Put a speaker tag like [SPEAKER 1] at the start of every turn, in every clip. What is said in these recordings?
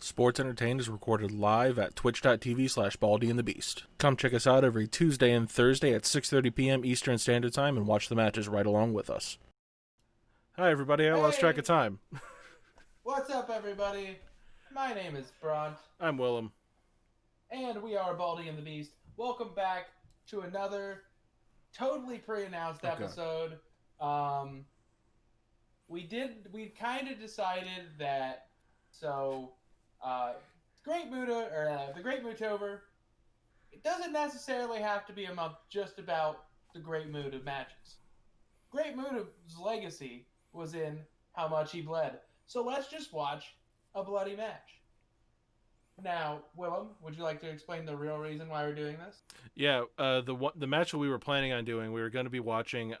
[SPEAKER 1] Sports Entertained is recorded live at twitch.tv/baldyandthebeast. Come check us out every Tuesday and Thursday at 6:30 p.m. Eastern Standard Time and watch the matches right along with us. Hi, everybody. I lost track of time.
[SPEAKER 2] What's up, everybody? My name is Bront.
[SPEAKER 1] I'm Willem.
[SPEAKER 2] And we are Baldy and the Beast. Welcome back to another totally pre-announced episode. We kind of decided that, the Great Mootover, it doesn't necessarily have to be a month just about the Great Mood of matches. Great Mood's legacy was in how much he bled. So let's just watch a bloody match. Now, Willem, would you like to explain the real reason why we're doing this?
[SPEAKER 1] Yeah, the match that we were planning on doing, we were going to be watching.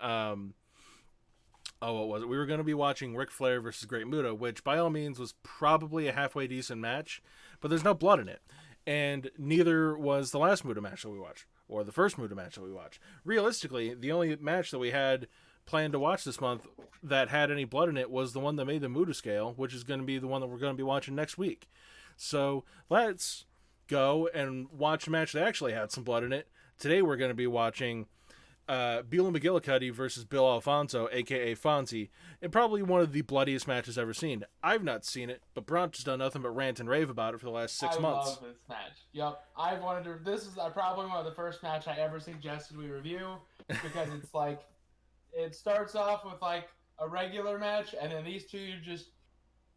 [SPEAKER 1] What was it? We were going to be watching Ric Flair versus Great Muta, which by all means was probably a halfway decent match, but there's no blood in it, and neither was the last Muta match that we watched or the first Muta match that we watched. Realistically, the only match that we had planned to watch this month that had any blood in it was the one that made the Muta scale, which is going to be the one that we're going to be watching next week. So let's go and watch a match that actually had some blood in it. Today we're going to be watching Beulah McGillicuddy versus Bill Alfonso, a.k.a. Fonzie, and probably one of the bloodiest matches ever seen. I've not seen it, but Bront has done nothing but rant and rave about it for the last 6 months.
[SPEAKER 2] I love this match. Yep. This is probably one of the first match I ever suggested we review, because it's like, it starts off with like a regular match, and then these two just,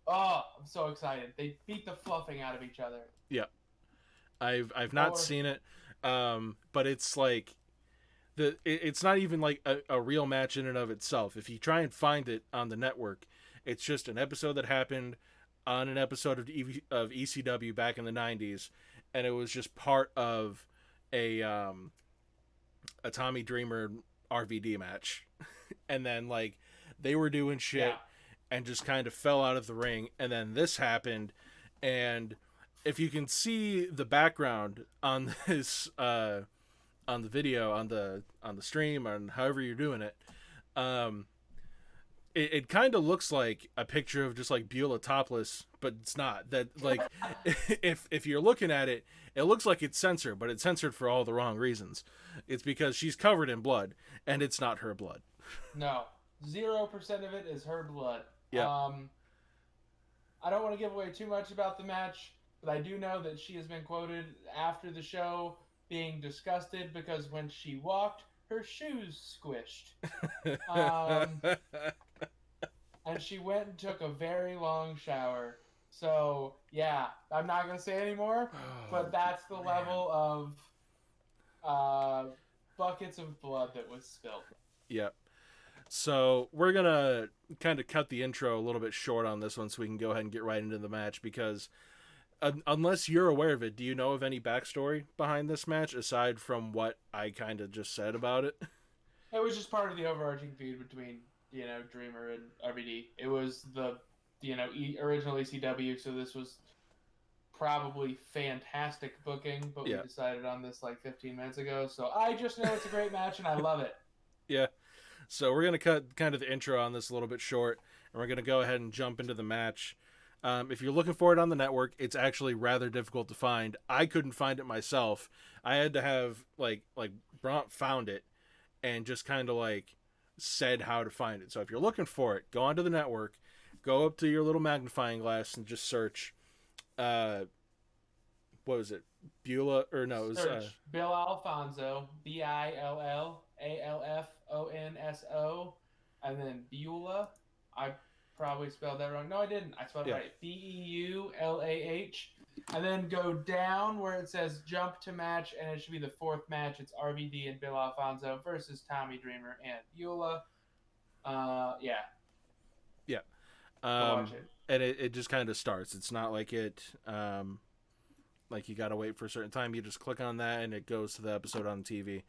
[SPEAKER 2] I'm so excited. They beat the fluffing out of each other.
[SPEAKER 1] Yeah. I've not seen it, but it's like, it's not even like a real match in and of itself. If you try and find it on the network, it's just an episode that happened on an episode of ECW back in the 90s, and it was just part of a Tommy Dreamer RVD match. And then like they were doing shit and just kind of fell out of the ring, and then this happened. And if you can see the background on this on the video, on the stream, and however you're doing it, it kind of looks like a picture of just like Beulah topless, but it's not. That like if you're looking at it, it looks like it's censored, but it's censored for all the wrong reasons. It's because she's covered in blood, and it's not her blood.
[SPEAKER 2] No, 0% of it is her blood.
[SPEAKER 1] Yeah.
[SPEAKER 2] I don't want to give away too much about the match, but I do know that she has been quoted after the show being disgusted because when she walked, her shoes squished. And she went and took a very long shower. So, yeah, I'm not going to say anymore, but that's the level of buckets of blood that was spilled.
[SPEAKER 1] Yep. So we're going to kind of cut the intro a little bit short on this one so we can go ahead and get right into the match, because unless you're aware of it, do you know of any backstory behind this match aside from what I kind of just said about it?
[SPEAKER 2] It was just part of the overarching feud between, Dreamer and RVD. It was the, original ECW, so this was probably fantastic booking, but we decided on this like 15 minutes ago, so I just know it's a great match and I love it.
[SPEAKER 1] Yeah. So we're going to cut kind of the intro on this a little bit short, and we're going to go ahead and jump into the match. If you're looking for it on the network, it's actually rather difficult to find. I couldn't find it myself. I had to have like Bront found it and just kind of like said how to find it. So if you're looking for it, go onto the network, go up to your little magnifying glass and just search. What was it? Beulah or no? It was,
[SPEAKER 2] search Bill Alfonso, BILLALFONSO, and then Beulah. I probably spelled that wrong. No, I didn't. I spelled it right. BEULAH. And then go down where it says jump to match, and it should be the fourth match. It's RVD and Bill Alfonso versus Tommy Dreamer and Beulah. Yeah. Watch it.
[SPEAKER 1] And it just kind of starts. It's not like it, like you got to wait for a certain time. You just click on that, and it goes to the episode on TV.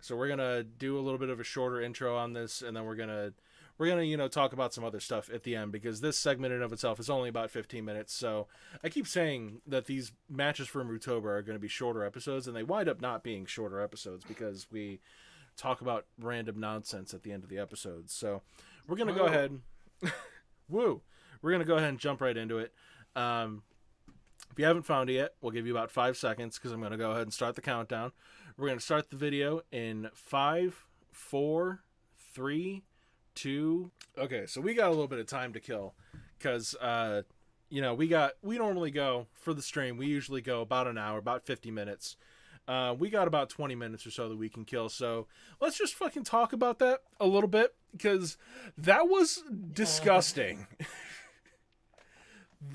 [SPEAKER 1] So we're going to do a little bit of a shorter intro on this, and then we're going to talk about some other stuff at the end, because this segment in of itself is only about 15 minutes. So I keep saying that these matches from Rootober are going to be shorter episodes, and they wind up not being shorter episodes because we talk about random nonsense at the end of the episodes. So we're going to go ahead. Woo! We're going to go ahead and jump right into it. Um, if you haven't found it yet, we'll give you about 5 seconds because I'm going to go ahead and start the countdown. We're going to start the video in 5, 4, 3, 2. Okay, so we got a little bit of time to kill because we normally go for the stream. We usually go about an hour, about 50 minutes. We got about 20 minutes or so that we can kill. So let's just fucking talk about that a little bit because that was disgusting.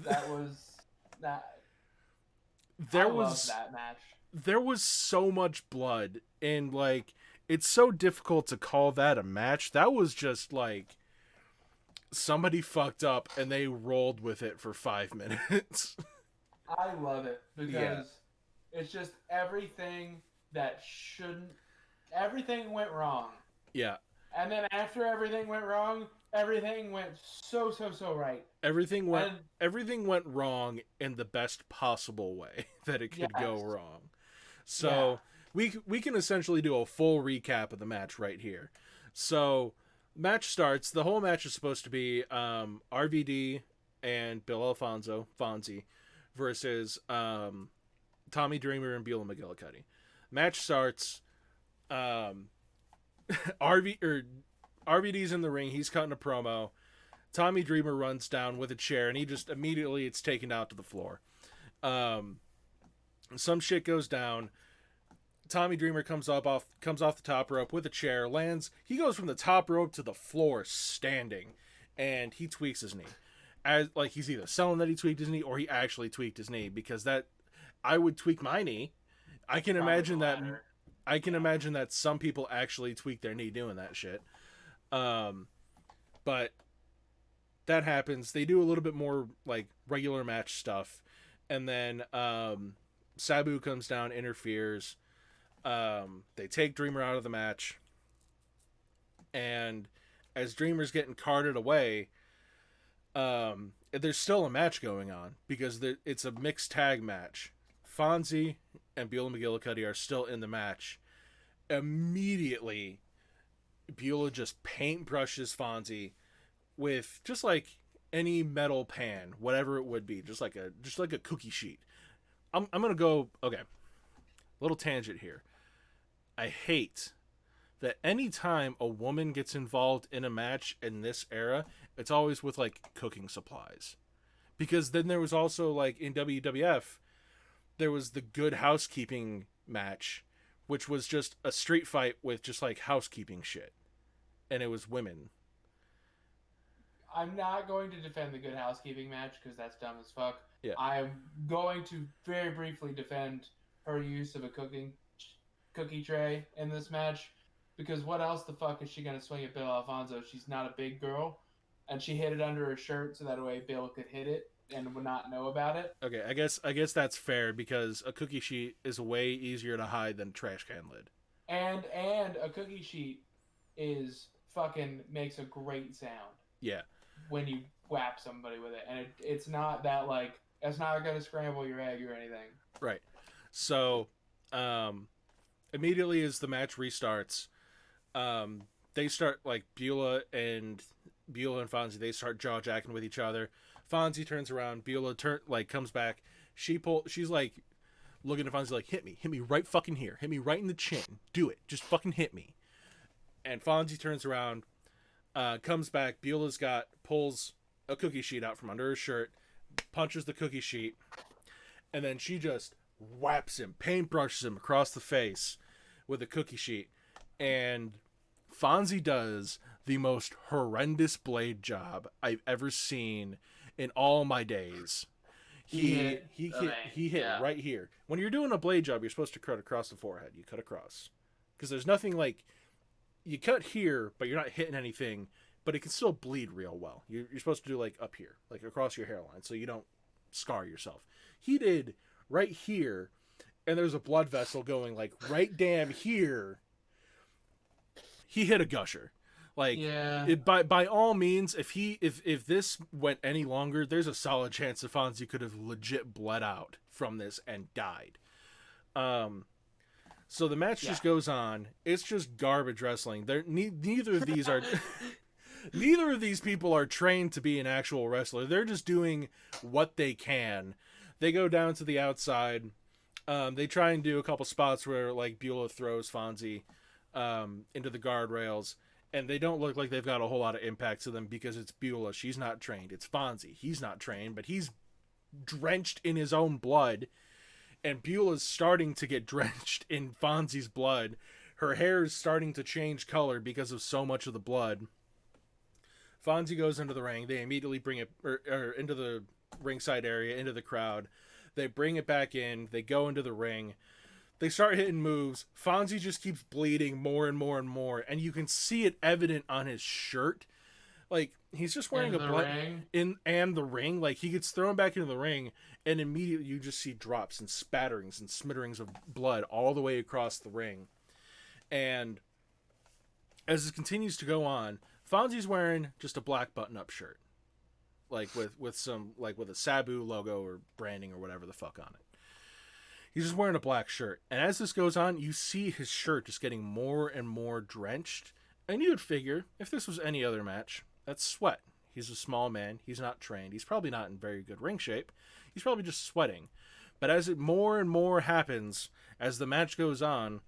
[SPEAKER 2] That was that.
[SPEAKER 1] There
[SPEAKER 2] I
[SPEAKER 1] was
[SPEAKER 2] love that match.
[SPEAKER 1] There was so much blood, and like it's so difficult to call that a match. That was just like somebody fucked up and they rolled with it for 5 minutes.
[SPEAKER 2] I love it because it's just everything that shouldn't. Everything went wrong.
[SPEAKER 1] Yeah.
[SPEAKER 2] And then after everything went wrong, everything went so right.
[SPEAKER 1] Everything went wrong in the best possible way that it could go wrong. So we can essentially do a full recap of the match right here. So match starts. The whole match is supposed to be RVD and Bill Alfonso, Fonzie, versus Tommy Dreamer and Beulah McGillicuddy. Match starts. RVD's in the ring. He's cutting a promo. Tommy Dreamer runs down with a chair, and he just immediately it's taken out to the floor. Some shit goes down. Tommy Dreamer comes off the top rope with a chair, lands. He goes from the top rope to the floor standing, and he tweaks his knee. As like he's either selling that he tweaked his knee or he actually tweaked his knee, because that I would tweak my knee. I can imagine that. I can imagine that some people actually tweak their knee doing that shit. But that happens. They do a little bit more like regular match stuff, and then Sabu comes down, interferes. They take Dreamer out of the match, and as Dreamer's getting carted away, there's still a match going on because it's a mixed tag match. Fonzie and Beulah McGillicuddy are still in the match. Immediately, Beulah just paintbrushes Fonzie with just like any metal pan, whatever it would be, just like a cookie sheet. I'm gonna go little tangent here. I hate that anytime a woman gets involved in a match in this era, it's always with like cooking supplies, because then there was also like in WWF, there was the Good Housekeeping match, which was just a street fight with just like housekeeping shit, and it was women.
[SPEAKER 2] I'm not going to defend the Good Housekeeping match because that's dumb as fuck.
[SPEAKER 1] Yeah.
[SPEAKER 2] I'm going to very briefly defend her use of a cookie tray in this match, because what else the fuck is she going to swing at Bill Alfonso? She's not a big girl, and she hid it under her shirt so that way Bill could hit it and would not know about it.
[SPEAKER 1] Okay, I guess that's fair, because a cookie sheet is way easier to hide than a trash can lid.
[SPEAKER 2] And a cookie sheet is fucking makes a great sound.
[SPEAKER 1] Yeah.
[SPEAKER 2] When you whap somebody with it, and it's not that like it's not gonna scramble your egg or anything.
[SPEAKER 1] Right. So, immediately as the match restarts, they start like Beulah and Fonzie. They start jaw jacking with each other. Fonzie turns around. Beulah comes back. She's like looking at Fonzie like, hit me right fucking here. Hit me right in the chin. Do it. Just fucking hit me. And Fonzie turns around, comes back. Beulah's pulls a cookie sheet out from under her shirt, punches the cookie sheet, and then she just whaps him, paintbrushes him across the face with a cookie sheet. And Fonzie does the most horrendous blade job I've ever seen in all my days. He hit right here. When you're doing a blade job, you're supposed to cut across the forehead. You cut across, because there's nothing like you cut here, but you're not hitting anything, but it can still bleed real well. You're supposed to do like up here, like across your hairline, so you don't scar yourself. He did right here, and there's a blood vessel going like right damn here. He hit a gusher. Like, by all means, if this went any longer, there's a solid chance that Fonzie could have legit bled out from this and died. So the match just goes on. It's just garbage wrestling. Neither of these are Neither of these people are trained to be an actual wrestler. They're just doing what they can. They go down to the outside. They try and do a couple spots where like Beulah throws Fonzie into the guardrails, and they don't look like they've got a whole lot of impact to them because it's Beulah. She's not trained. It's Fonzie. He's not trained, but he's drenched in his own blood, and Beulah's starting to get drenched in Fonzie's blood. Her hair is starting to change color because of so much of the blood. Fonzie goes into the ring. They immediately bring it or into the ringside area, into the crowd. They bring it back in. They go into the ring. They start hitting moves. Fonzie just keeps bleeding more and more and more, and you can see it evident on his shirt. Like, he's just wearing the ring. Like, he gets thrown back into the ring, and immediately you just see drops and spatterings and smitterings of blood all the way across the ring. And as it continues to go on, Fonzie's wearing just a black button-up shirt, like with a Sabu logo or branding or whatever the fuck on it. He's just wearing a black shirt, and as this goes on, you see his shirt just getting more and more drenched. And you'd figure if this was any other match, that's sweat. He's a small man. He's not trained. He's probably not in very good ring shape. He's probably just sweating. But as it more and more happens, as the match goes on,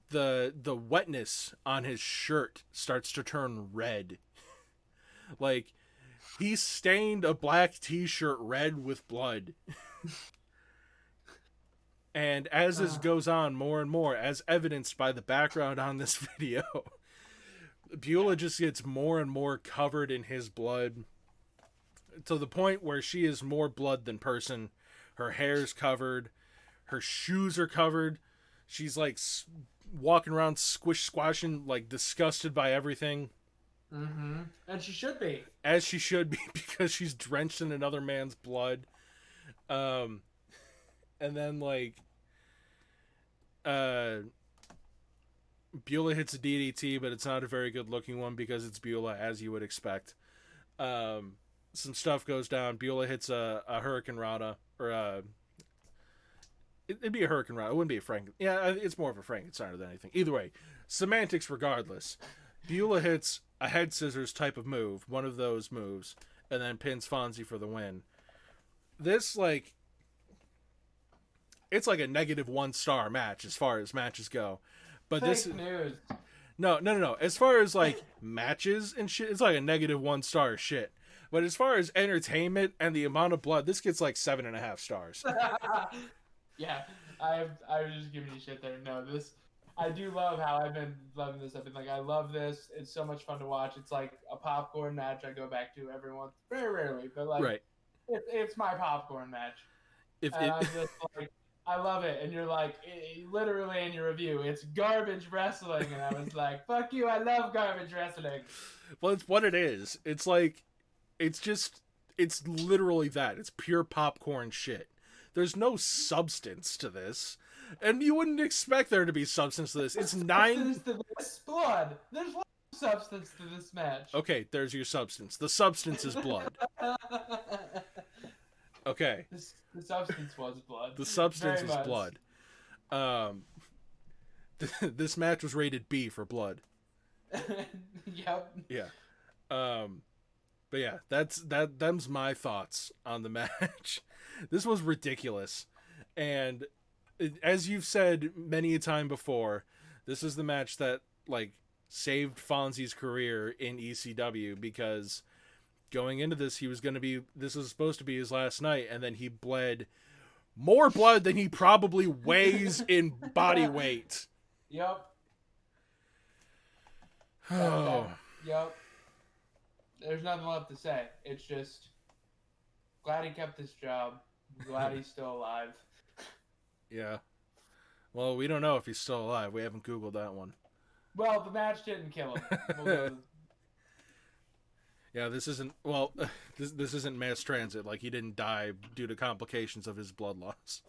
[SPEAKER 1] the wetness on his shirt starts to turn red. Like, he stained a black t-shirt red with blood. And as this goes on more and more, as evidenced by the background on this video, Beulah just gets more and more covered in his blood to the point where she is more blood than person. Her hair's covered. Her shoes are covered. She's like walking around squashing, like disgusted by everything.
[SPEAKER 2] Mm-hmm. And she should be.
[SPEAKER 1] As she should be, because she's drenched in another man's blood. And then, like, Beulah hits a DDT, but it's not a very good looking one because it's Beulah, as you would expect. Some stuff goes down. Beulah hits a Hurricane Rana, or it'd be a Hurricane Rana. It wouldn't be a Frank. Yeah, it's more of a Frankensteiner than anything. Either way, semantics regardless. Beulah hits a head scissors type of move, one of those moves, and then pins Fonzie for the win. This, like, it's like a -1 star match as far as matches go. But
[SPEAKER 2] Fake
[SPEAKER 1] this
[SPEAKER 2] news.
[SPEAKER 1] No. As far as like matches and shit, it's like a -1 star shit. But as far as entertainment and the amount of blood, this gets like 7.5 stars.
[SPEAKER 2] Yeah, I was just giving you shit there. No, I do love how I've been loving this. I've been like, I love this. It's so much fun to watch. It's like a popcorn match I go back to every once, very rarely, but like,
[SPEAKER 1] right.
[SPEAKER 2] It's my popcorn match. I'm just like, I love it. And you're like, literally in your review, it's garbage wrestling. And I was like, fuck you, I love garbage wrestling.
[SPEAKER 1] Well, it's what it is. It's like, it's literally that. It's pure popcorn shit. There's no substance to this. And you wouldn't expect there to be substance to this. It's 9...
[SPEAKER 2] Substance to this blood. There's no substance to this match.
[SPEAKER 1] Okay, there's your substance. The substance is blood. Okay.
[SPEAKER 2] The substance was blood.
[SPEAKER 1] The substance is blood. This match was rated B for blood.
[SPEAKER 2] Yep.
[SPEAKER 1] Yeah. But yeah, them's my thoughts on the match. This was ridiculous. And as you've said many a time before, this is the match that like saved Fonzie's career in ECW, because going into this, this was supposed to be his last night, and then he bled more blood than he probably weighs in body weight.
[SPEAKER 2] Yep.
[SPEAKER 1] Oh.
[SPEAKER 2] Yep. There's nothing left to say. It's just glad he kept his job. Glad he's still alive.
[SPEAKER 1] Yeah. Well, we don't know if he's still alive. We haven't Googled that one.
[SPEAKER 2] Well, the match didn't kill him.
[SPEAKER 1] Yeah, this isn't this isn't mass transit. Like, he didn't die due to complications of his blood loss.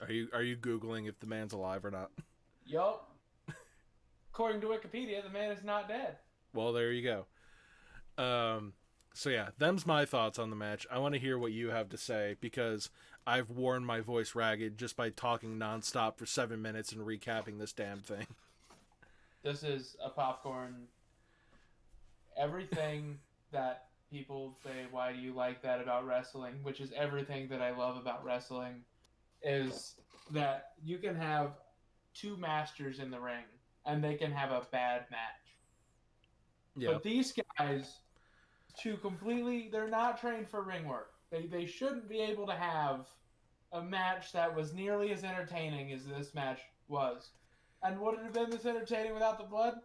[SPEAKER 1] Are you Googling if the man's alive or not?
[SPEAKER 2] Yup. According to Wikipedia, the man is not dead.
[SPEAKER 1] Well, there you go. So yeah, them's my thoughts on the match. I want to hear what you have to say, because I've worn my voice ragged just by talking nonstop for 7 minutes and recapping this damn thing.
[SPEAKER 2] This is a popcorn. Everything that people say, why do you like that about wrestling? Which is everything that I love about wrestling, is that you can have two masters in the ring and they can have a bad match.
[SPEAKER 1] Yeah.
[SPEAKER 2] But these guys, they're not trained for ring work. They shouldn't be able to have a match that was nearly as entertaining as this match was. And would it have been this entertaining without the blood?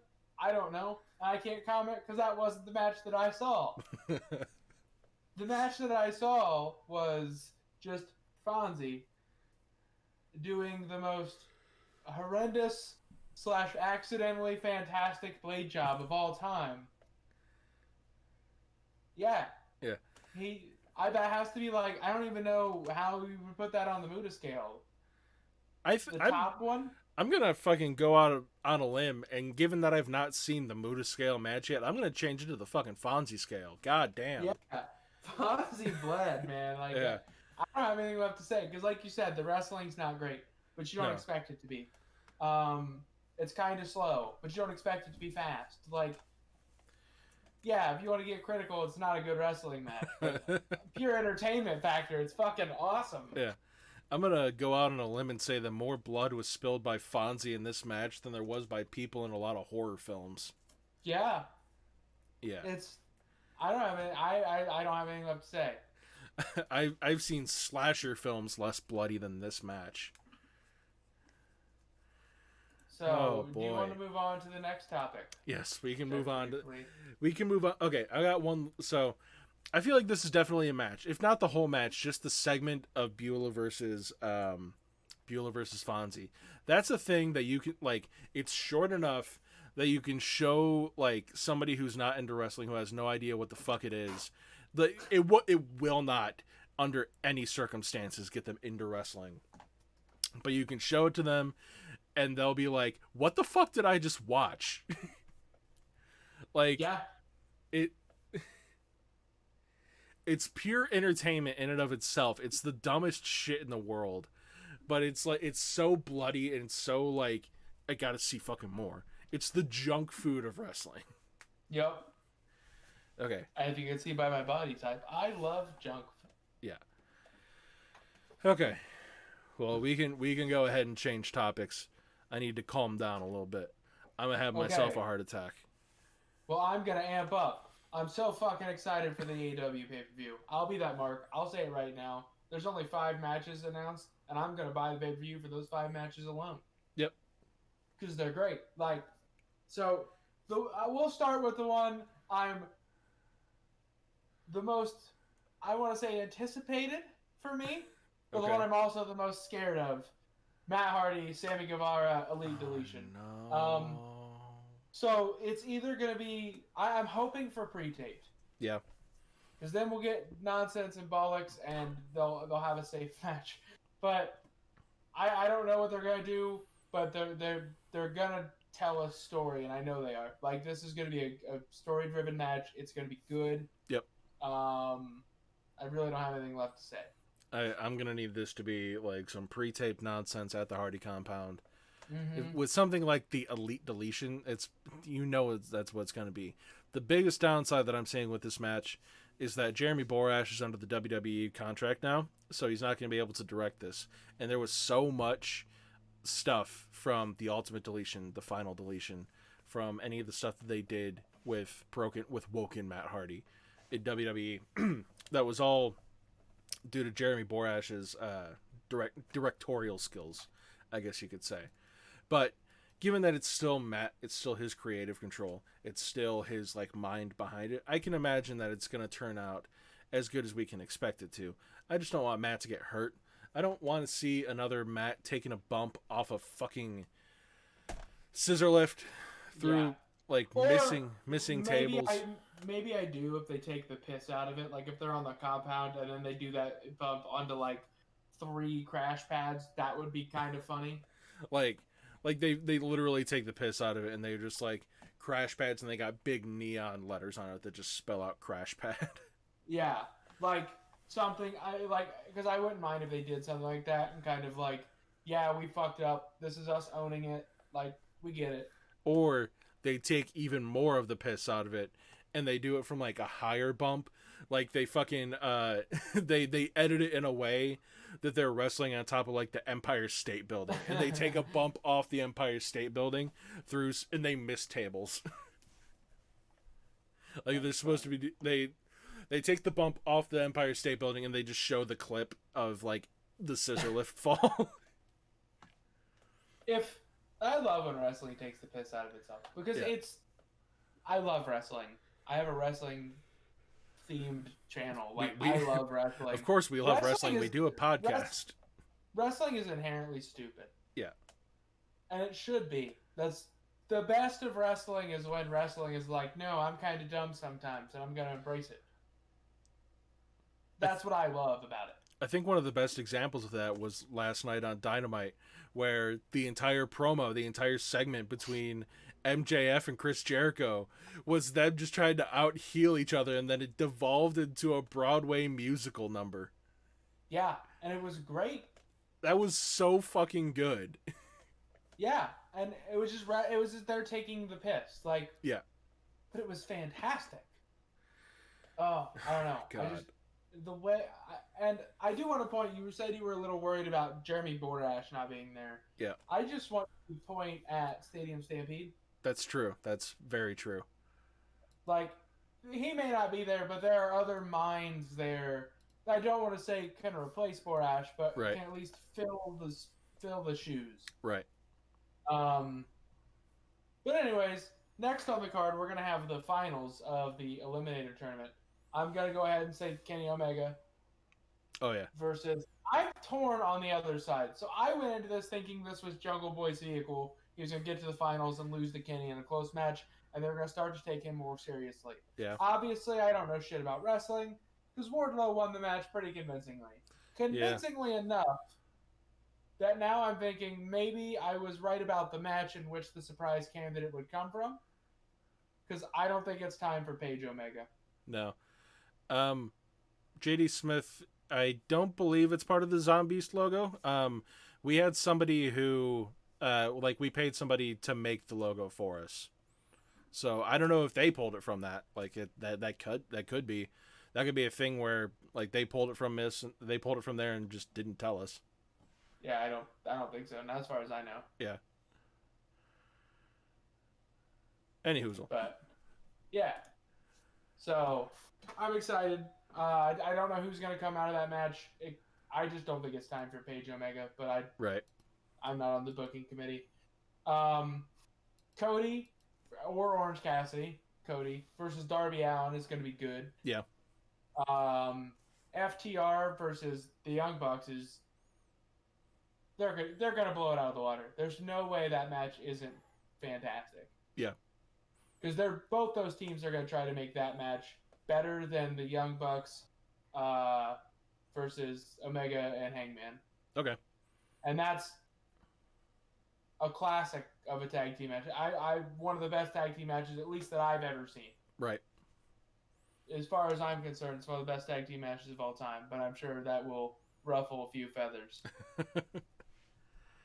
[SPEAKER 2] I don't know. I can't comment because that wasn't the match that I saw. The match that I saw was just Fonzie doing the most horrendous slash accidentally fantastic blade job of all time. Yeah.
[SPEAKER 1] Yeah.
[SPEAKER 2] That has to be like, I don't even know how you would put that on the Muda scale. The
[SPEAKER 1] I'm
[SPEAKER 2] top one?
[SPEAKER 1] I'm gonna fucking go out on a limb, and given that I've not seen the Muda scale match yet, I'm gonna change it to the fucking Fonzie scale. God damn.
[SPEAKER 2] Yeah. Fonzie bled, man. Like,
[SPEAKER 1] Yeah.
[SPEAKER 2] I don't have anything left to say because, like you said, the wrestling's not great, but you don't
[SPEAKER 1] No.
[SPEAKER 2] expect it to be. It's kind of slow, but you don't expect it to be fast. Like, yeah, if you want to get critical, it's not a good wrestling match. But pure entertainment factor, it's fucking awesome.
[SPEAKER 1] Yeah. I'm gonna go out on a limb and say that more blood was spilled by Fonzie in this match than there was by people in a lot of horror films.
[SPEAKER 2] Yeah.
[SPEAKER 1] Yeah.
[SPEAKER 2] I don't have I don't have anything left to say.
[SPEAKER 1] I've seen slasher films less bloody than this match.
[SPEAKER 2] So, do you want to move on to the next topic?
[SPEAKER 1] Yes, we can move on. We can move on. Okay, I got one. So, I feel like this is definitely a match. If not the whole match, just the segment of Beulah versus Fonzie. That's a thing that you can, like, it's short enough that you can show, like, somebody who's not into wrestling, who has no idea what the fuck it is. It will not, under any circumstances, get them into wrestling. But you can show it to them, and they'll be like, what the fuck did I just watch? Like,
[SPEAKER 2] yeah.
[SPEAKER 1] It's pure entertainment in and of itself. It's the dumbest shit in the world. But it's like, it's so bloody and so like, I gotta see fucking more. It's the junk food of wrestling.
[SPEAKER 2] Yep.
[SPEAKER 1] Okay.
[SPEAKER 2] As you can see by my body type, I love junk food.
[SPEAKER 1] Yeah. Okay. Well, we can go ahead and change topics. I need to calm down a little bit. I'm gonna have myself a heart attack.
[SPEAKER 2] Well, I'm gonna amp up. I'm so fucking excited for the AEW pay-per-view. I'll be that mark. I'll say it right now. There's only 5 matches announced, and I'm gonna buy the pay-per-view for those 5 matches alone.
[SPEAKER 1] Yep.
[SPEAKER 2] Because they're great. Like, so we'll start with the one I'm the most, I want to say, anticipated for me, but the one I'm also the most scared of. Matt Hardy, Sammy Guevara, Elite Deletion.
[SPEAKER 1] No.
[SPEAKER 2] So it's either going to be, I'm hoping for pre-taped.
[SPEAKER 1] Yeah.
[SPEAKER 2] Because then we'll get nonsense and bollocks, and they'll have a safe match. But I don't know what they're going to do, but they're going to tell a story, and I know they are. Like, this is going to be a story-driven match. It's going to be good.
[SPEAKER 1] Yep.
[SPEAKER 2] I really don't have anything left to say.
[SPEAKER 1] I'm gonna need this to be like some pre-taped nonsense at the Hardy compound.
[SPEAKER 2] Mm-hmm.
[SPEAKER 1] With something like the Elite Deletion, that's what it's gonna be. The biggest downside that I'm seeing with this match is that Jeremy Borash is under the WWE contract now, so he's not gonna be able to direct this. And there was so much stuff from the Ultimate Deletion, the Final Deletion, from any of the stuff that they did with Woken Matt Hardy in WWE that was all due to Jeremy Borash's directorial skills, I guess you could say. But given that it's still Matt, it's still his creative control, it's still his like mind behind it, I can imagine that it's going to turn out as good as we can expect it to. I just don't want Matt to get hurt. I don't want to see another Matt taking a bump off a fucking scissor lift through missing tables.
[SPEAKER 2] Maybe I do if they take the piss out of it. Like if they're on the compound and then they do that bump onto like 3 crash pads, that would be kind of funny.
[SPEAKER 1] Like they literally take the piss out of it and they're just like crash pads and they got big neon letters on it that just spell out crash pad.
[SPEAKER 2] Yeah, like something because I wouldn't mind if they did something like that and kind of like, yeah, we fucked up. This is us owning it. Like we get it.
[SPEAKER 1] or they take even more of the piss out of it and they do it from like a higher bump. Like they fucking they edit it in a way that they're wrestling on top of like the Empire State Building, and they take a bump off the Empire State Building through, and they miss tables. Like they're supposed to be, they take the bump off the Empire State Building and they just show the clip of like the scissor lift fall.
[SPEAKER 2] If I love when wrestling takes the piss out of itself because I love wrestling. I have a wrestling themed channel. Like I love wrestling.
[SPEAKER 1] Of course, we love wrestling. We do a podcast.
[SPEAKER 2] Wrestling is inherently stupid.
[SPEAKER 1] Yeah,
[SPEAKER 2] and it should be. That's the best of wrestling is when wrestling is like, no, I'm kind of dumb sometimes, and I'm gonna embrace it. That's what I love about it.
[SPEAKER 1] I think one of the best examples of that was last night on Dynamite, where the entire promo, the entire segment between MJF and Chris Jericho was them just trying to out-heel each other, and then it devolved into a Broadway musical number.
[SPEAKER 2] Yeah, and it was great.
[SPEAKER 1] That was so fucking good.
[SPEAKER 2] Yeah, and it was just they're taking the piss, like,
[SPEAKER 1] yeah,
[SPEAKER 2] but it was fantastic. Oh, I don't know.
[SPEAKER 1] God.
[SPEAKER 2] The way, and I do want to point. You said you were a little worried about Jeremy Borash not being there.
[SPEAKER 1] Yeah.
[SPEAKER 2] I just want to point at Stadium Stampede.
[SPEAKER 1] That's true. That's very true.
[SPEAKER 2] Like, he may not be there, but there are other minds there. I don't want to say can replace Borash, but can at least fill the shoes.
[SPEAKER 1] Right.
[SPEAKER 2] But anyways, next on the card, we're gonna have the finals of the Eliminator Tournament. I'm gonna go ahead and say Kenny Omega.
[SPEAKER 1] Oh yeah.
[SPEAKER 2] Versus, I'm torn on the other side. So I went into this thinking this was Jungle Boy's vehicle. He was gonna get to the finals and lose to Kenny in a close match, and they were gonna start to take him more seriously.
[SPEAKER 1] Yeah.
[SPEAKER 2] Obviously, I don't know shit about wrestling because Wardlow won the match pretty convincingly. Convincingly enough that now I'm thinking maybe I was right about the match in which the surprise candidate would come from. Because I don't think it's time for Paige Omega.
[SPEAKER 1] No. JD Smith, I don't believe it's part of the Zombies logo. We had somebody who, we paid somebody to make the logo for us. So I don't know if they pulled it from that. Like that could be a thing where like they pulled it from there and just didn't tell us.
[SPEAKER 2] Yeah, I don't think so. Not as far as I know.
[SPEAKER 1] Yeah. Any hoozle.
[SPEAKER 2] But yeah. So I'm excited. I don't know who's going to come out of that match. I just don't think it's time for Paige Omega, but I'm not on the booking committee. Cody or Orange Cassidy, Cody versus Darby Allin is going to be good.
[SPEAKER 1] Yeah.
[SPEAKER 2] FTR versus the Young Bucks is they're going to blow it out of the water. There's no way that match isn't fantastic.
[SPEAKER 1] Yeah.
[SPEAKER 2] Because both those teams are going to try to make that match better than the Young Bucks versus Omega and Hangman.
[SPEAKER 1] Okay.
[SPEAKER 2] And that's a classic of a tag team match. I one of the best tag team matches, at least that I've ever seen.
[SPEAKER 1] Right.
[SPEAKER 2] As far as I'm concerned, it's one of the best tag team matches of all time, but I'm sure that will ruffle a few feathers.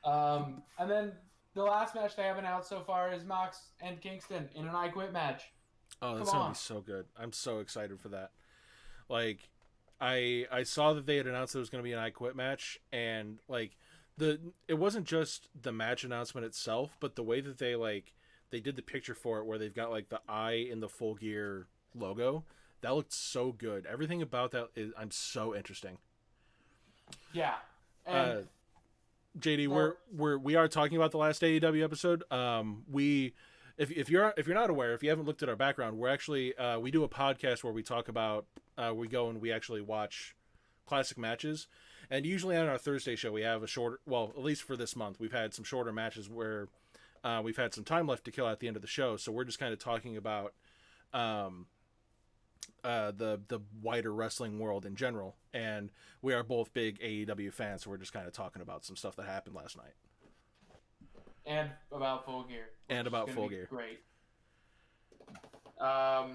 [SPEAKER 2] And then the last match they have announced so far is Mox and Kingston in an I Quit match.
[SPEAKER 1] Oh, that's going to be so good. I'm so excited for that. Like, I saw that they had announced it was going to be an I Quit match, and, like, it wasn't just the match announcement itself, but the way that they did the picture for it where they've got, like, the I in the Full Gear logo. That looked so good. Everything about that I'm so interesting.
[SPEAKER 2] Yeah. And
[SPEAKER 1] JD, we are talking about the last AEW episode. If you're not aware, if you haven't looked at our background, we're actually we do a podcast where we talk about we go and we actually watch classic matches, and usually on our Thursday show we have a shorter, well, at least for this month we've had some shorter matches where we've had some time left to kill at the end of the show, so we're just kind of talking about the wider wrestling world in general, and we are both big AEW fans, so we're just kind of talking about some stuff that happened last night.
[SPEAKER 2] And about Full Gear.
[SPEAKER 1] And about Full Gear.
[SPEAKER 2] Great. But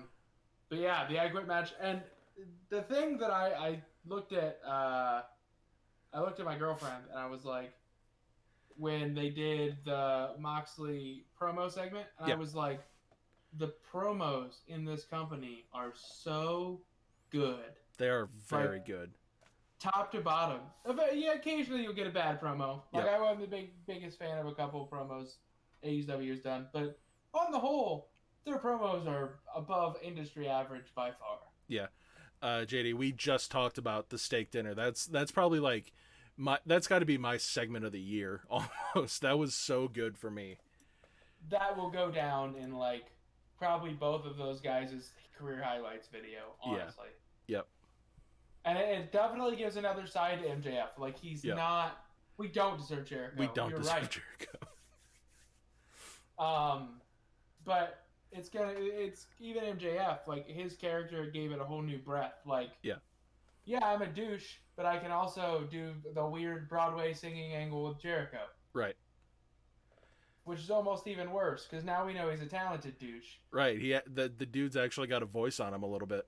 [SPEAKER 2] yeah, the I Quit match. And the thing that I looked at my girlfriend and I was like, when they did the Moxley promo segment, and I
[SPEAKER 1] Yep.
[SPEAKER 2] was like, the promos in this company are so good.
[SPEAKER 1] They are
[SPEAKER 2] Like
[SPEAKER 1] very good.
[SPEAKER 2] top to bottom. Yeah, occasionally you'll get a bad promo. Like
[SPEAKER 1] Yep.
[SPEAKER 2] I wasn't the biggest fan of a couple of promos AEW has done, but on the whole, their promos are above industry average by far.
[SPEAKER 1] Yeah. JD, we just talked about the steak dinner. That's probably like that's got to be my segment of the year almost. That was so good for me.
[SPEAKER 2] That will go down in like probably both of those guys' career highlights video,
[SPEAKER 1] Yeah.
[SPEAKER 2] honestly.
[SPEAKER 1] Yep.
[SPEAKER 2] And it definitely gives another side to MJF. Like he's
[SPEAKER 1] Yep.
[SPEAKER 2] not. We don't deserve Jericho.
[SPEAKER 1] We don't
[SPEAKER 2] You're
[SPEAKER 1] deserve
[SPEAKER 2] right.
[SPEAKER 1] Jericho.
[SPEAKER 2] But it's even MJF. Like his character gave it a whole new breath. Like
[SPEAKER 1] Yeah.
[SPEAKER 2] yeah, I'm a douche, but I can also do the weird Broadway singing angle with Jericho.
[SPEAKER 1] Right.
[SPEAKER 2] Which is almost even worse because now we know he's a talented douche.
[SPEAKER 1] Right. The dude's actually got a voice on him a little bit.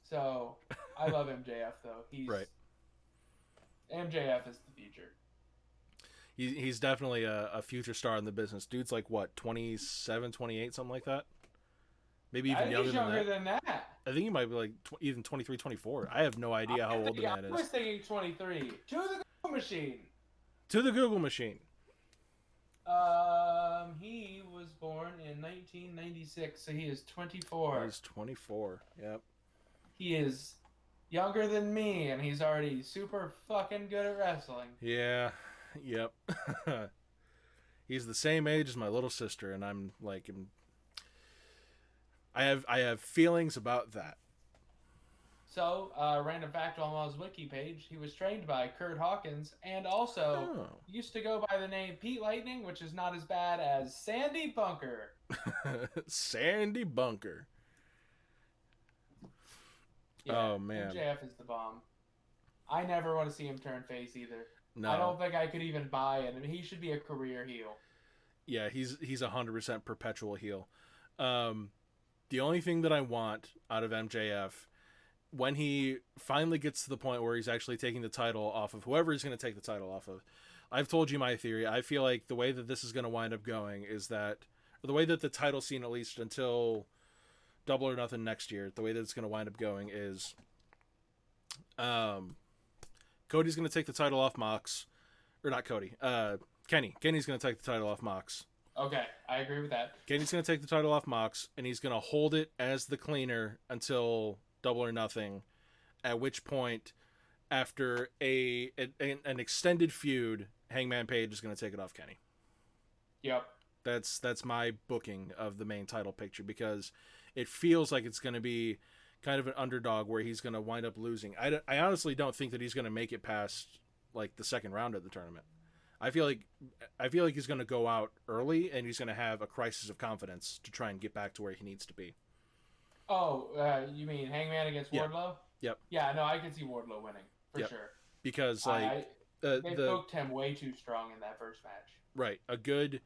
[SPEAKER 2] So I love MJF though. He's
[SPEAKER 1] right.
[SPEAKER 2] MJF is the future.
[SPEAKER 1] He's definitely a future star in the business. Dude's like what, 27, 28, something like that. Maybe even
[SPEAKER 2] younger than that.
[SPEAKER 1] I think he might be like even 23, 24. I have no idea how old the man is.
[SPEAKER 2] I was thinking 23. To the Google machine.
[SPEAKER 1] To the Google machine.
[SPEAKER 2] He was born in 1996, so he is 24.
[SPEAKER 1] He's 24. Yep.
[SPEAKER 2] He is younger than me, and he's already super fucking good at wrestling.
[SPEAKER 1] Yeah. Yep. He's the same age as my little sister, and I'm like, I have feelings about that.
[SPEAKER 2] So, random fact on his wiki page, he was trained by Kurt Hawkins and also used to go by the name Pete Lightning, which is not as bad as Sandy Bunker.
[SPEAKER 1] Sandy Bunker.
[SPEAKER 2] Yeah,
[SPEAKER 1] oh, man.
[SPEAKER 2] MJF is the bomb. I never want to see him turn face either.
[SPEAKER 1] No.
[SPEAKER 2] I don't think I could even buy it. I mean, he should be a career heel.
[SPEAKER 1] Yeah, he's 100% perpetual heel. The only thing that I want out of MJF, when he finally gets to the point where he's actually taking the title off of whoever he's going to take the title off of, I've told you my theory. I feel like the way that this is going to wind up going is that, or the way that the title scene, at least until Double or Nothing next year, the way that it's going to wind up going is Cody's going to take the title off Mox. Or not Cody. Kenny. Kenny's going to take the title off Mox.
[SPEAKER 2] Okay, I agree with that.
[SPEAKER 1] Kenny's going to take the title off Mox, and he's going to hold it as the cleaner until Double or Nothing, at which point, after an extended feud, Hangman Page is going to take it off Kenny.
[SPEAKER 2] Yep.
[SPEAKER 1] That's my booking of the main title picture, because it feels like it's going to be kind of an underdog where he's going to wind up losing. I honestly don't think that he's going to make it past like the second round of the tournament. I feel like he's going to go out early and he's going to have a crisis of confidence to try and get back to where he needs to be.
[SPEAKER 2] Oh, you mean Hangman against Wardlow?
[SPEAKER 1] Yep.
[SPEAKER 2] Yeah, no, I can see Wardlow winning for sure.
[SPEAKER 1] Because
[SPEAKER 2] they booked him way too strong in that first match.
[SPEAKER 1] Right. A good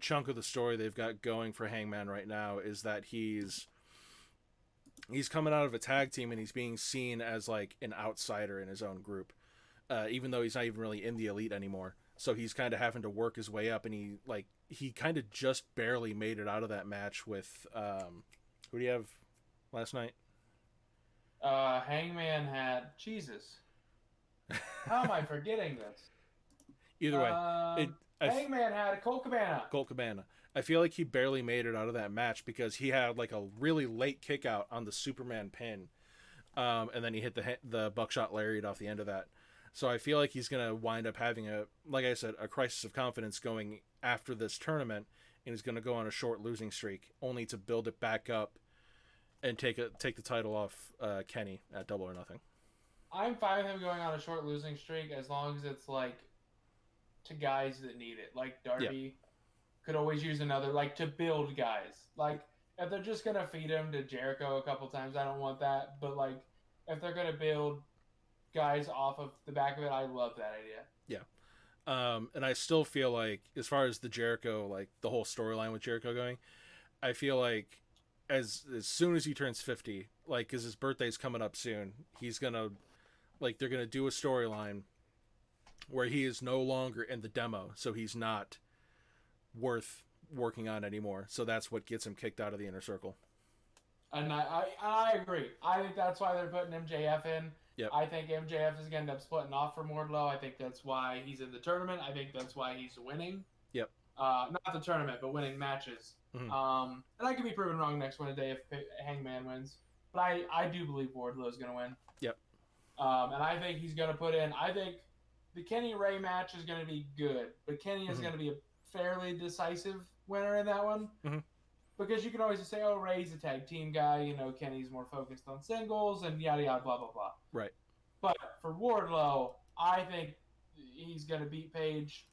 [SPEAKER 1] chunk of the story they've got going for Hangman right now is that he's coming out of a tag team and he's being seen as like an outsider in his own group, even though he's not even really in the elite anymore. So he's kind of having to work his way up, and he kind of just barely made it out of that match with who do you have last night?
[SPEAKER 2] Hangman had Jesus. How am I forgetting this?
[SPEAKER 1] Either way,
[SPEAKER 2] Hangman had Colt Cabana.
[SPEAKER 1] Colt Cabana. I feel like he barely made it out of that match because he had like a really late kick out on the Superman pin, and then he hit the buckshot lariat off the end of that. So I feel like he's going to wind up having like I said, a crisis of confidence going after this tournament, and he's going to go on a short losing streak, only to build it back up and take the title off Kenny at Double or Nothing.
[SPEAKER 2] I'm fine with him going on a short losing streak as long as it's like to guys that need it. Like Darby could always use another, like to build guys. Like if they're just going to feed him to Jericho a couple times, I don't want that. But like if they're going to build guys off of the back of it, I love that idea.
[SPEAKER 1] Yeah. And I still feel like, as far as the Jericho, like the whole storyline with Jericho going, I feel like as soon as he turns 50, like, because his birthday's coming up soon, he's gonna, like, they're gonna do a storyline where he is no longer in the demo, so he's not worth working on anymore. So that's what gets him kicked out of the inner circle.
[SPEAKER 2] And I agree. I think that's why they're putting MJF in.
[SPEAKER 1] Yep.
[SPEAKER 2] I think MJF is going to end up splitting off from Wardlow. I think that's why he's in the tournament. I think that's why he's winning.
[SPEAKER 1] Yep.
[SPEAKER 2] Not the tournament, but winning matches.
[SPEAKER 1] Mm-hmm.
[SPEAKER 2] And I could be proven wrong next Wednesday if Hangman wins. But I do believe Wardlow is going to win.
[SPEAKER 1] Yep.
[SPEAKER 2] And I think he's going to put in. I think the Kenny Ray match is going to be good, but Kenny is going to be a fairly decisive winner in that one.
[SPEAKER 1] Mm-hmm.
[SPEAKER 2] Because you can always just say, oh, Ray's a tag team guy. You know, Kenny's more focused on singles and yada, yada, blah, blah, blah.
[SPEAKER 1] Right.
[SPEAKER 2] But for Wardlow, I think he's going to beat Page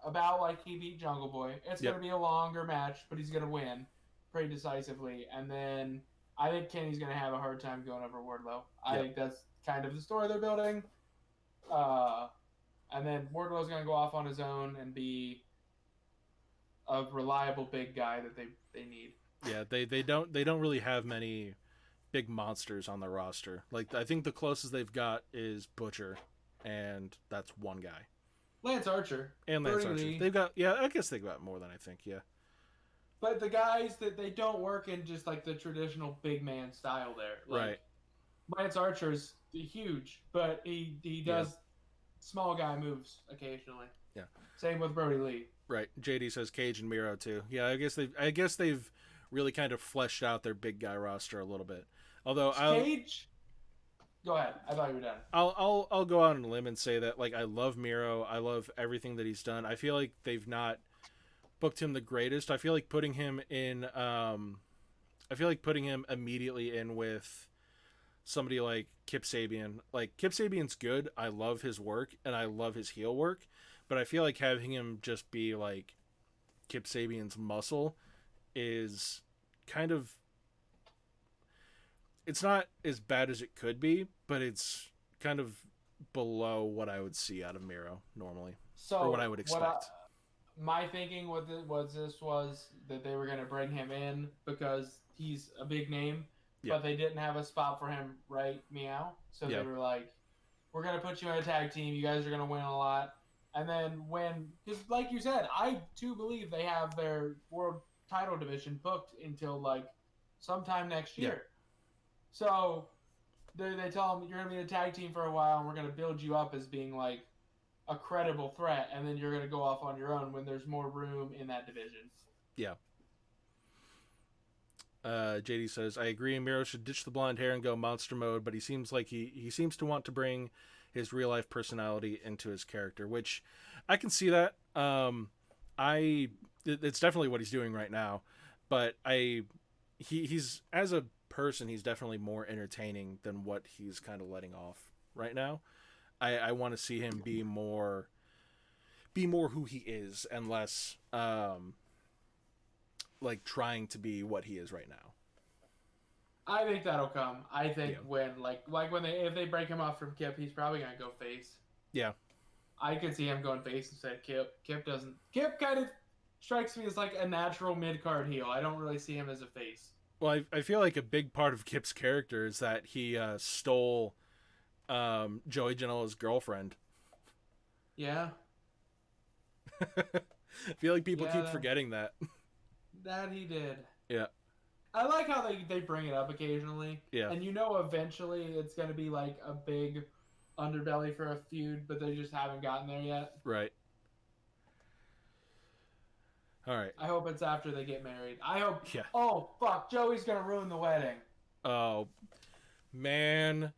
[SPEAKER 2] about like he beat Jungle Boy. It's going to be a longer match, but he's going to win pretty decisively. And then I think Kenny's going to have a hard time going over Wardlow. I think that's kind of the story they're building. And then Wardlow's going to go off on his own and be a reliable big guy that they need.
[SPEAKER 1] Yeah, they don't really have many big monsters on their roster. Like I think the closest they've got is Butcher, and that's one guy.
[SPEAKER 2] Lance Archer.
[SPEAKER 1] And Lance Archer. They've got I guess they've got more than I think, yeah.
[SPEAKER 2] But the guys that they don't work in just like the traditional big man style there. Like,
[SPEAKER 1] right.
[SPEAKER 2] Lance Archer's huge, but he does small guy moves occasionally.
[SPEAKER 1] Yeah.
[SPEAKER 2] Same with Brody Lee.
[SPEAKER 1] Right. JD says Cage and Miro too. Yeah, I guess they've really kind of fleshed out their big guy roster a little bit. Although
[SPEAKER 2] Cage. Go ahead. I thought you were done.
[SPEAKER 1] I'll go out on a limb and say that like I love Miro. I love everything that he's done. I feel like they've not booked him the greatest. I feel like putting him in. I feel like putting him immediately in with somebody like Kip Sabian. Like Kip Sabian's good. I love his work and I love his heel work. But I feel like having him just be like Kip Sabian's muscle is kind of... It's not as bad as it could be, but it's kind of below what I would see out of Miro normally.
[SPEAKER 2] So
[SPEAKER 1] or what I would expect.
[SPEAKER 2] My thinking was that they were going to bring him in because he's a big name, but they didn't have a spot for him, right? Meow. So they were like, we're going to put you in a tag team. You guys are going to win a lot. And then because like you said, I too believe they have their world title division booked until like sometime next year. Yeah. So they tell them you're going to be in a tag team for a while and we're going to build you up as being like a credible threat. And then you're going to go off on your own when there's more room in that division.
[SPEAKER 1] Yeah. JD says, I agree. Miro should ditch the blonde hair and go monster mode, but he seems like he seems to want to bring his real life personality into his character, which I can see that. It's definitely what he's doing right now, but he's as a person, he's definitely more entertaining than what he's kind of letting off right now. I want to see him be more who he is and less like trying to be what he is right now.
[SPEAKER 2] I think that'll come. I think when if they break him off from Kip, he's probably gonna go face.
[SPEAKER 1] Yeah.
[SPEAKER 2] I could see him going face instead of Kip. Kip kind of strikes me as like a natural mid-card heel. I don't really see him as a face.
[SPEAKER 1] Well, I feel like a big part of Kip's character is that he stole Joey Janela's girlfriend.
[SPEAKER 2] Yeah.
[SPEAKER 1] I feel like people keep forgetting that.
[SPEAKER 2] That he did.
[SPEAKER 1] Yeah.
[SPEAKER 2] I like how they bring it up occasionally.
[SPEAKER 1] Yeah.
[SPEAKER 2] And eventually it's going to be like a big underbelly for a feud, but they just haven't gotten there yet.
[SPEAKER 1] Right. All right.
[SPEAKER 2] I hope it's after they get married. I hope...
[SPEAKER 1] Yeah.
[SPEAKER 2] Oh, fuck. Joey's going to ruin the wedding.
[SPEAKER 1] Oh, man.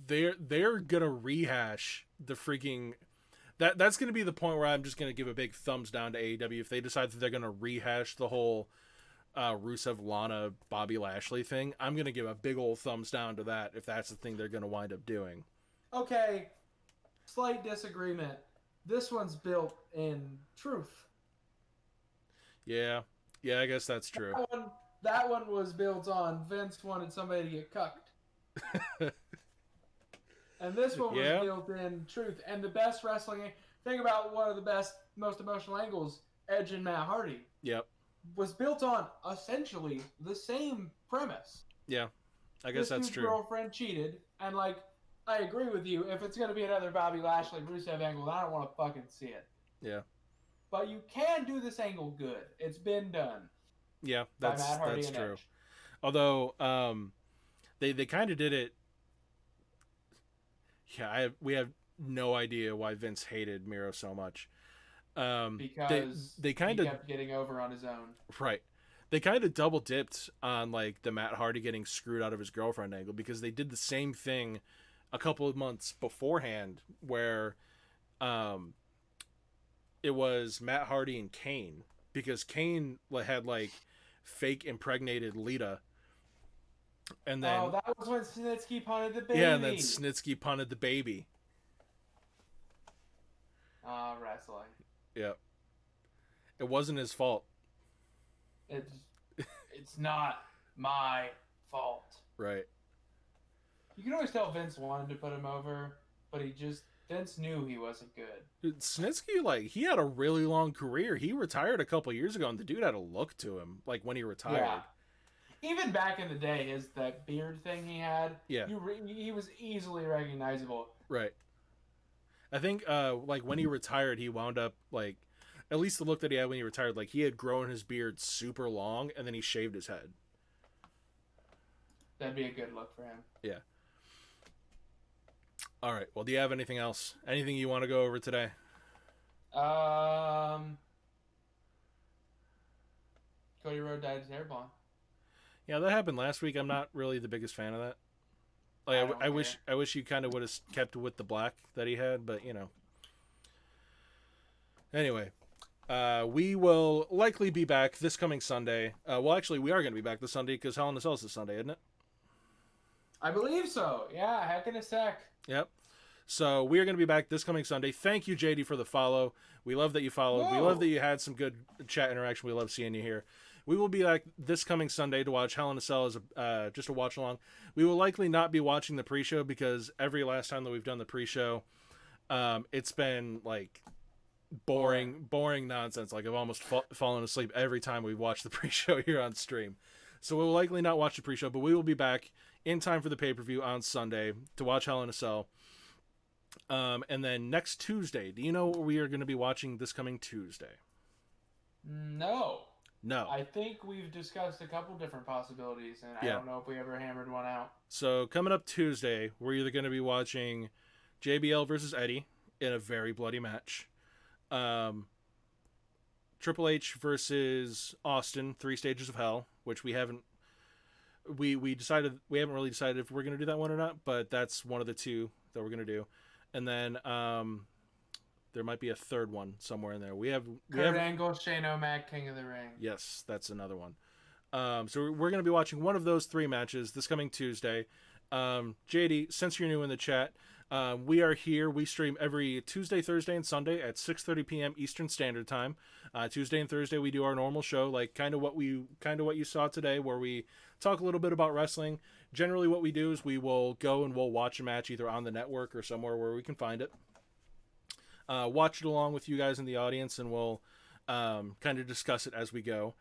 [SPEAKER 1] They're going to rehash the freaking... That's going to be the point where I'm just going to give a big thumbs down to AEW if they decide that they're going to rehash the whole Rusev, Lana, Bobby Lashley thing. I'm going to give a big old thumbs down to that if that's the thing they're going to wind up doing.
[SPEAKER 2] Okay. Slight disagreement. This one's built in truth.
[SPEAKER 1] Yeah. Yeah, I guess that's true.
[SPEAKER 2] That one was built on Vince wanted somebody to get cucked. And this one was built in truth. And the best wrestling... Think about one of the best, most emotional angles, Edge and Matt Hardy.
[SPEAKER 1] Yep.
[SPEAKER 2] Was built on, essentially, the same premise.
[SPEAKER 1] Yeah. I guess that's true.
[SPEAKER 2] His girlfriend cheated. And, I agree with you. If it's going to be another Bobby Lashley Rusev angle, then I don't want to fucking see it.
[SPEAKER 1] Yeah.
[SPEAKER 2] But you can do this angle good. It's been done.
[SPEAKER 1] Yeah,
[SPEAKER 2] By Matt Hardy
[SPEAKER 1] that's
[SPEAKER 2] and
[SPEAKER 1] true.
[SPEAKER 2] Edge.
[SPEAKER 1] Although they kind of did it. Yeah, we have no idea why Vince hated Miro so much.
[SPEAKER 2] Because
[SPEAKER 1] they kind
[SPEAKER 2] he
[SPEAKER 1] of
[SPEAKER 2] kept getting over on his own.
[SPEAKER 1] right. They kind of double dipped on like the Matt Hardy getting screwed out of his girlfriend angle because they did the same thing a couple of months beforehand where it was Matt Hardy and Kane because Kane had like fake impregnated Lita. And then
[SPEAKER 2] that was when Snitsky punted the baby.
[SPEAKER 1] yeah, and then Snitsky punted the baby.
[SPEAKER 2] Wrestling.
[SPEAKER 1] Yeah. It wasn't his fault.
[SPEAKER 2] It's not my fault.
[SPEAKER 1] Right.
[SPEAKER 2] You can always tell Vince wanted to put him over, but Vince knew he wasn't good.
[SPEAKER 1] Dude, Snitsky, like, he had a really long career. He retired a couple years ago, and the dude had a look to him, like, when he retired.
[SPEAKER 2] Yeah. Even back in the day, that beard thing he had,
[SPEAKER 1] yeah,
[SPEAKER 2] he was easily recognizable.
[SPEAKER 1] Right. I think, like, when he retired, he wound up, like, at least the look that he had when he retired, like, he had grown his beard super long, and then he shaved his head.
[SPEAKER 2] That'd be a good look for him.
[SPEAKER 1] Yeah. All right. Well, do you have anything else? Anything you want to go over today?
[SPEAKER 2] Cody Rhodes died as airborne.
[SPEAKER 1] Yeah, that happened last week. I'm not really the biggest fan of that. Like, I wish you kind of would have kept with the black that he had, but you know. Anyway, we will likely be back this coming Sunday. Well, actually, we are going to be back this Sunday because Hell in a Cell is this Sunday, isn't it?
[SPEAKER 2] I believe so. Yeah, heck in a sec.
[SPEAKER 1] Yep. So we are going to be back this coming Sunday. Thank you, JD, for the follow. We love that you followed.
[SPEAKER 2] Whoa.
[SPEAKER 1] We love that you had some good chat interaction. We love seeing you here. We will be back this coming Sunday to watch Hell in a Cell as just a watch along. We will likely not be watching the pre-show because every last time that we've done the pre-show, it's been like boring nonsense. Like I've almost fallen asleep every time we've watched the pre-show here on stream. So we will likely not watch the pre-show, but we will be back in time for the pay-per-view on Sunday to watch Hell in a Cell. And then next Tuesday, do you know what we are going to be watching this coming Tuesday?
[SPEAKER 2] No.
[SPEAKER 1] I
[SPEAKER 2] think we've discussed a couple different possibilities, and I don't know if we ever hammered one out.
[SPEAKER 1] So coming up Tuesday, we're either going to be watching JBL versus Eddie in a very bloody match. Triple H versus Austin, 3 Stages of Hell, which we haven't really decided if we're going to do that one or not, but that's one of the two that we're going to do. And then there might be a third one somewhere in there. Kurt
[SPEAKER 2] Angle, Shane O'Mac, King of the Ring.
[SPEAKER 1] Yes, that's another one. So we're going to be watching one of those 3 matches this coming Tuesday. JD, since you're new in the chat, we are here. We stream every Tuesday, Thursday, and Sunday at 6:30 p.m. Eastern Standard Time. Tuesday and Thursday we do our normal show, like kind of what you saw today, where we talk a little bit about wrestling. Generally, what we do is we will go and we'll watch a match either on the network or somewhere where we can find it. Watch it along with you guys in the audience, and we'll kind of discuss it as we go.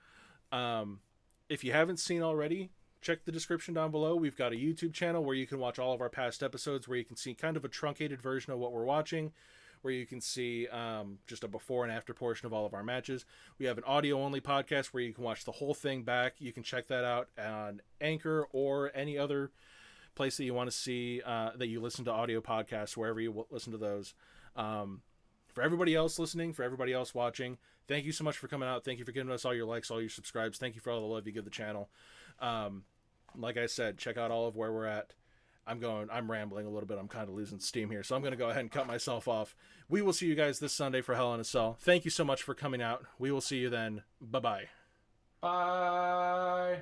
[SPEAKER 1] If you haven't seen already, check the description down below. We've got a YouTube channel where you can watch all of our past episodes, where you can see kind of a truncated version of what we're watching, where you can see just a before and after portion of all of our matches. We have an audio-only podcast where you can watch the whole thing back. You can check that out on Anchor or any other place that you want to see, that you listen to audio podcasts, wherever you listen to those. For everybody else listening, for everybody else watching, thank you so much for coming out. Thank you for giving us all your likes, all your subscribes. Thank you for all the love you give the channel. Like I said, check out all of where we're at. I'm rambling a little bit. I'm kind of losing steam here, so I'm going to go ahead and cut myself off. We will see you guys this Sunday for Hell in a Cell. Thank you so much for coming out. We will see you then. Bye-bye.
[SPEAKER 2] Bye.